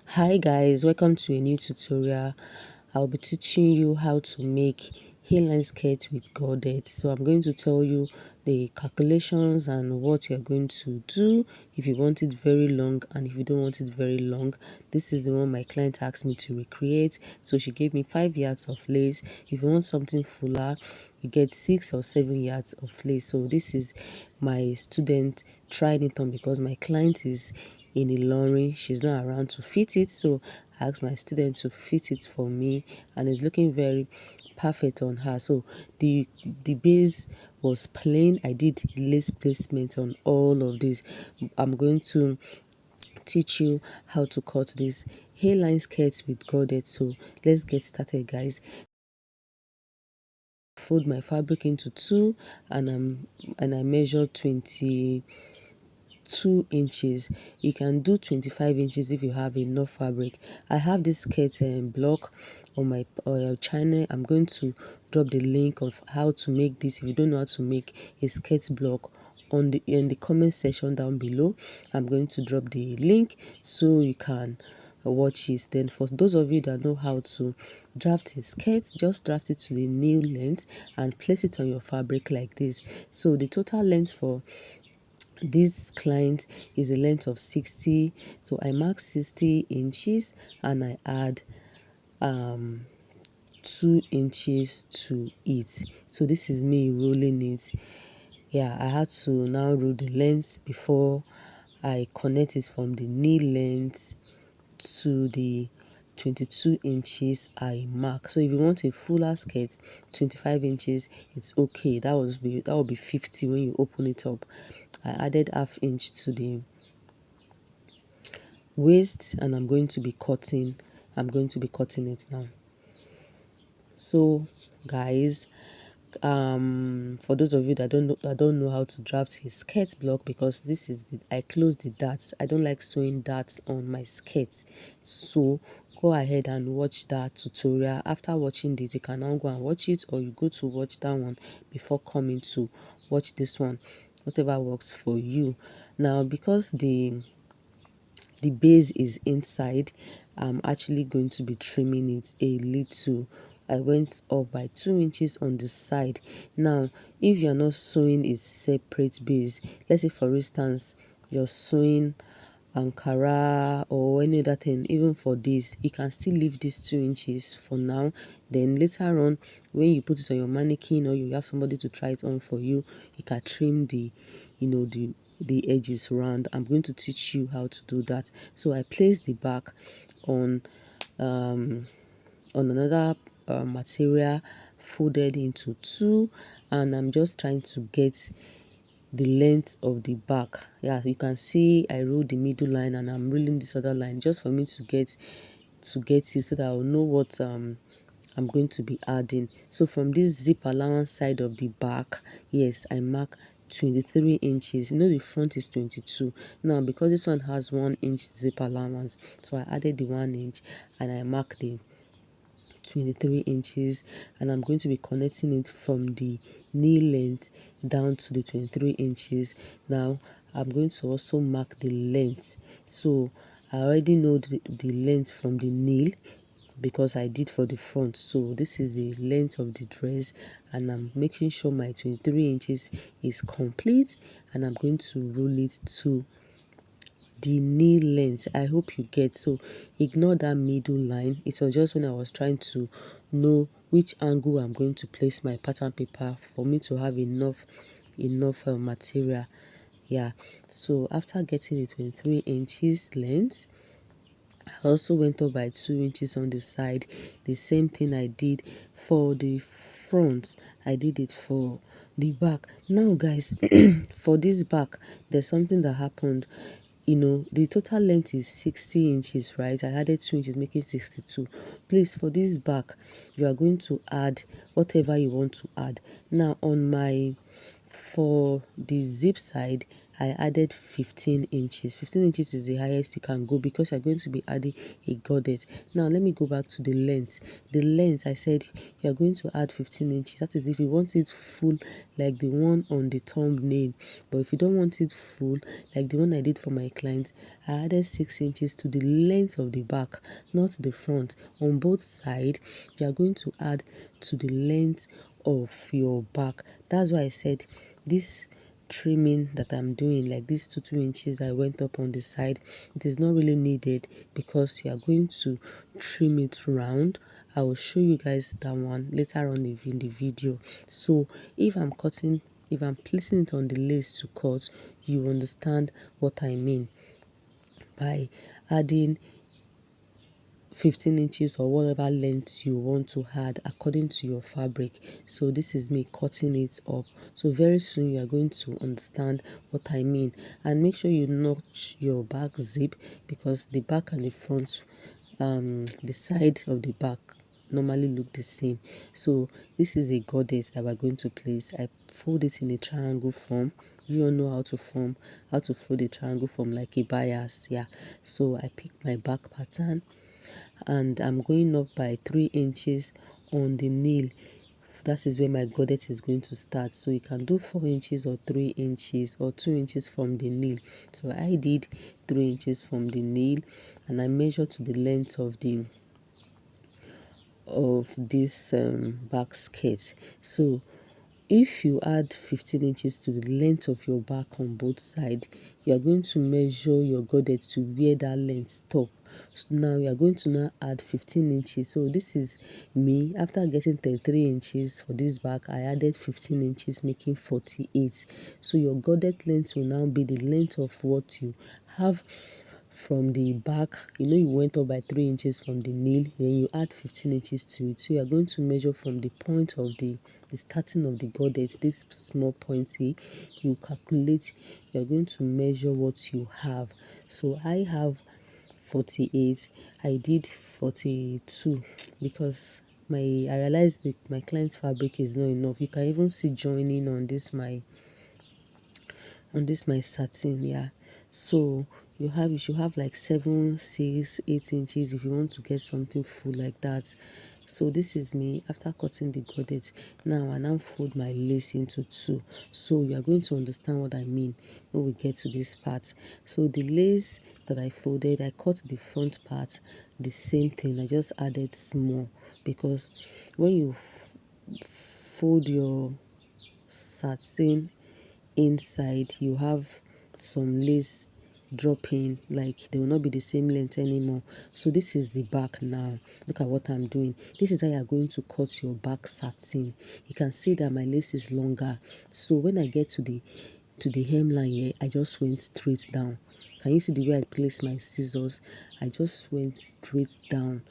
Hi guys, welcome to a new tutorial. I'll be teaching you how to make hairline skirt with godet. So I'm going to tell you the calculations and what you're going to do if you want it very long and if you don't want it very long. This is the one my client asked me to recreate. So she gave me 5 yards of lace. If you want something fuller, you get 6 or 7 yards of lace. So this is my student trying it on because my client is in a lorry. She's not around to fit it, so I asked my student to fit it for me, and it's looking very perfect on her. So the base was plain. I did lace placement on all of this. I'm going to teach you how to cut this hairline skirts with godet. So let's get started, guys. Fold my fabric into two, and I measured 22 inches. You can do 25 inches if you have enough fabric. I have this skirt block on my channel. I'm going to drop the link of how to make this if you don't know how to make a skirt block in the comment section down below. I'm going to drop the link so you can watch it. Then for those of you that know how to draft a skirt, just draft it to the new length and place it on your fabric like this. So the total length for this client is a length of 60, so I mark 60 inches and I add 2 inches to it. So this is me rolling it. Yeah, I had to now roll the length before I connect it from the knee length to the 22 inches I mark. So if you want a fuller skirt, 25 inches, it's okay. That will be 50 when you open it up. I added half inch to the waist, and I'm going to be cutting it now. So guys, for those of you that don't know how to draft a skirt block, because this is I close the darts. I don't like sewing darts on my skirts, so go ahead and watch that tutorial. After watching this, you can now go and watch it, or you go to watch that one before coming to watch this one, whatever works for you. Now, because the base is inside, I'm actually going to be trimming it a little. I went up by 2 inches on the side. Now, if you're not sewing a separate base, let's say for instance you're sewing Ankara or any other thing, even for this, you can still leave these 2 inches for now. Then later on, when you put it on your mannequin or you have somebody to try it on for you, you can trim the edges round. I'm going to teach you how to do that. So I place the back on another material folded into two, and I'm just trying to get the length of the back. Yeah, you can see I rolled the middle line and I'm rolling this other line just for me to get it, so that I'll know what I'm going to be adding. So from this zip allowance side of the back, yes, I mark 23 inches. You know the front is 22. Now because this one has 1 inch zip allowance, so I added the 1 inch and I mark the 23 inches, and I'm going to be connecting it from the knee length down to the 23 inches. Now I'm going to also mark the length. So I already know the length from the knee because I did for the front. So this is the length of the dress, and I'm making sure my 23 inches is complete, and I'm going to roll it to the knee length. I hope you get. So ignore that middle line. It was just when I was trying to know which angle I'm going to place my pattern paper for me to have enough material. Yeah, so after getting the 23 inches length, I also went up by 2 inches on the side. The same thing I did for the front, I did it for the back. Now guys, for this back, there's something that happened. The total length is 60 inches, right? I added 2 inches, making 62. Please, for this back, you are going to add whatever you want to add. Now for the zip side, I added 15 inches. 15 inches is the highest you can go because you're going to be adding a godet. Now let me go back to the length. The length, I said you're going to add 15 inches. That is if you want it full like the one on the thumbnail. But if you don't want it full like the one I did for my client, I added 6 inches to the length of the back, not the front. On both sides, you are going to add to the length of your back. That's why I said this trimming that I'm doing, like these 2 inches I went up on the side, it is not really needed because you are going to trim it round. I will show you guys that one later on in the video. So if I'm placing it on the lace to cut, you understand what I mean by adding 15 inches or whatever length you want to add according to your fabric. So this is me cutting it up. So very soon you are going to understand what I mean. And make sure you notch your back zip because the back and the front, the side of the back normally look the same. So this is a godet that we're going to place. I fold it in a triangle form. You all know how to fold a triangle form like a bias. Yeah, so I picked my back pattern and I'm going up by 3 inches on the nail. That is where my godet is going to start. So you can do 4 inches or 3 inches or 2 inches from the nail. So I did 3 inches from the nail and I measured to the length of this back skirt. So if you add 15 inches to the length of your back on both sides, you are going to measure your godet to where that length stop. So now you are going to now add 15 inches. So this is me. After getting 33 inches for this back, I added 15 inches, making 48. So your godet length will now be the length of what you have from the back. You went up by 3 inches from the nail, then you add 15 inches to it. So you are going to measure from the point of the starting of the godet, this small pointy, you calculate, you are going to measure what you have. So I have 48, I did 42 because I realized that my client's fabric is not enough. You can even see joining on this my satin. Yeah, so you should have like 7, 6, 8 inches if you want to get something full like that. So this is me after cutting the godet. Now I now fold my lace into 2. So you are going to understand what I mean when we get to this part. So the lace that I folded, I cut the front part the same thing. I just added small because when you fold your satin inside, you have some lace dropping, like they will not be the same length anymore. So this is the back now. Look at what I'm doing. This is how you are going to cut your back satin. You can see that my lace is longer. So when I get to the hemline here, I just went straight down. Can you see the way I placed my scissors? I just went straight down.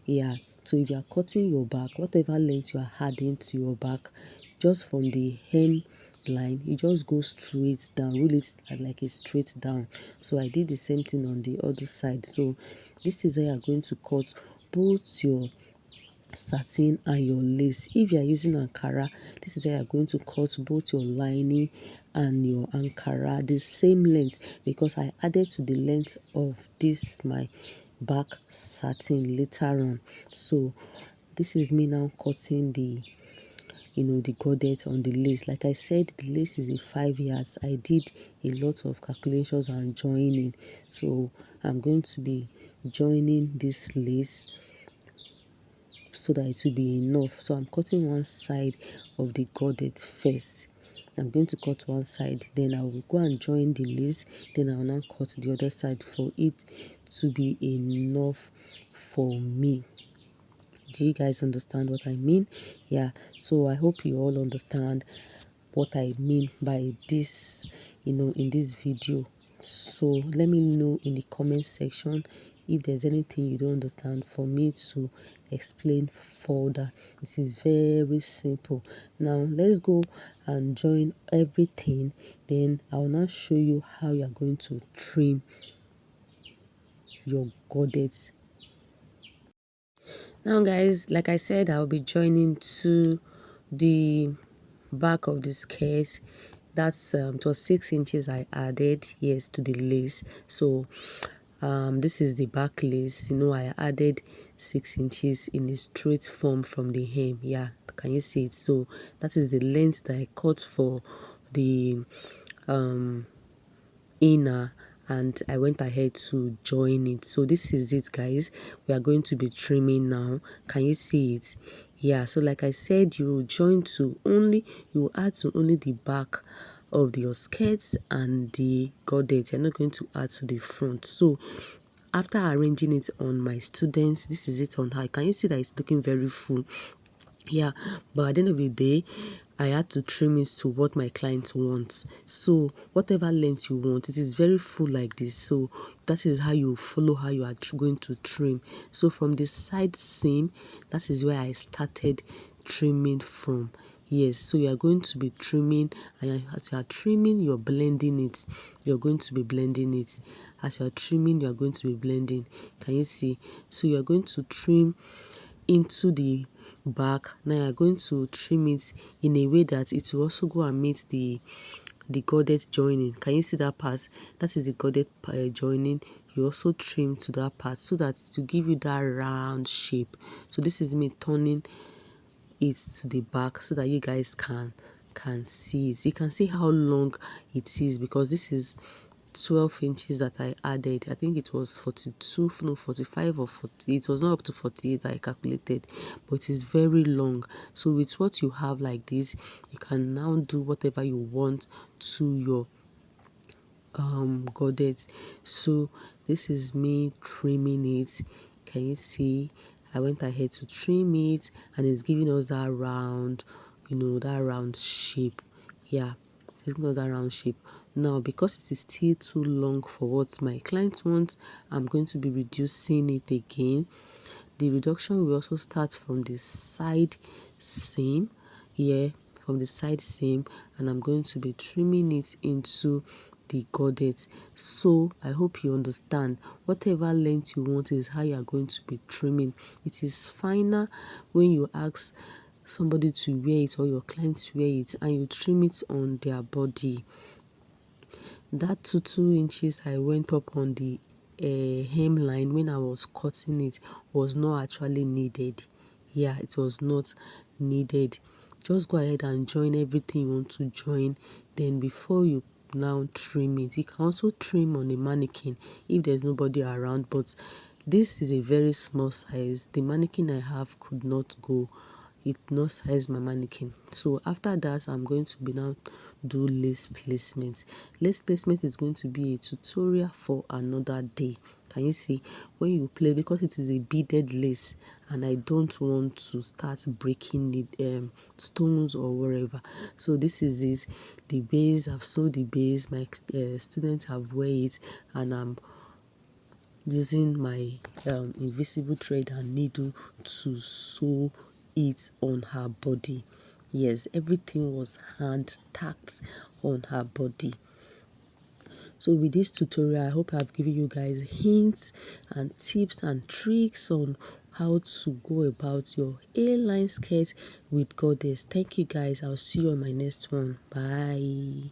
Yeah, so if you are cutting your back, whatever length you are adding to your back, just from the hem line, you just go straight down, roll it like a straight down. So I did the same thing on the other side. So this is how you are going to cut both your satin and your lace. If you are using Ankara, this is how you are going to cut both your lining and your Ankara the same length, because I added to the length of this my back satin later on. So this is me now cutting the the godet on the lace. Like I said, the lace is a 5 yards. I did a lot of calculations and joining, so I'm going to be joining this lace so that it will be enough. So I'm cutting one side of the godet first. I'm going to cut one side, then I will go and join the lace, then I will now cut the other side for it to be enough for me. Do you guys understand what I mean? Yeah, so I hope you all understand what I mean by this, in this video. So let me know in the comment section if there's anything you don't understand for me to explain further. This is very simple. Now let's go and join everything, then I'll now show you how you're going to trim your godet. Now guys, like I said, I'll be joining to the back of the skirt. That's it was 6 inches I added, yes, to the lace. So this is the back lace. I added 6 inches in a straight form from the hem. Yeah, can you see it? So that is the length that I cut for the inner, and I went ahead to join it. So this is it, guys. We are going to be trimming now. Can you see it? Yeah, so like I said, you add to only the back of your skirts and the godet. You're not going to add to the front. So after arranging it on my students, this is it on her. Can you see that it's looking very full? Yeah, but at the end of the day, I had to trim it to what my client wants. So whatever length you want, it is very full like this. So that is how you follow how you are going to trim. So from the side seam, that is where I started trimming from. Yes, so you are going to be trimming, and as you are trimming, you're blending it. You're going to be blending it. As you are trimming, you are going to be blending. Can you see? So you are going to trim into the back. Now you're going to trim it in a way that it will also go and meet the godet joining. Can you see that part? That is the godet joining. You also trim to that part so that to give you that round shape. So this is me turning it to the back so that you guys can see it. You can see how long it is, because this is 12 inches that I added. I think it was 42, no, 45 or 40. It was not up to 48 I calculated, but it is very long. So with what you have like this, you can now do whatever you want to your godet. So this is me trimming it. Can you see? I went ahead to trim it, and it's giving us that round, that round shape. Yeah, it's giving us that round shape. Now, because it is still too long for what my client wants, I'm going to be reducing it again. The reduction will also start from the side seam. Yeah, from the side seam, and I'm going to be trimming it into the godet. So I hope you understand. Whatever length you want is how you are going to be trimming. It is finer when you ask somebody to wear it or your client to wear it and you trim it on their body. That 2 inches I went up on the hemline when I was cutting it was not actually needed. Yeah, it was not needed. Just go ahead and join everything you want to join. Then before you now trim it, you can also trim on a mannequin if there's nobody around. But this is a very small size. The mannequin I have could not go. It not size my mannequin. So after that, I'm going to be now do lace placement. Lace placement is going to be a tutorial for another day. Can you see? When you play, because it is a beaded lace and I don't want to start breaking the stones or whatever. So this is it. The base, I've sewed the base. My students have wear it, and I'm using my invisible thread and needle to sew it on her body. Yes, everything was hand tacked on her body. So with this tutorial, I hope I've given you guys hints and tips and tricks on how to go about your A-line skirt with goddess. Thank you guys. I'll see you on my next one. Bye.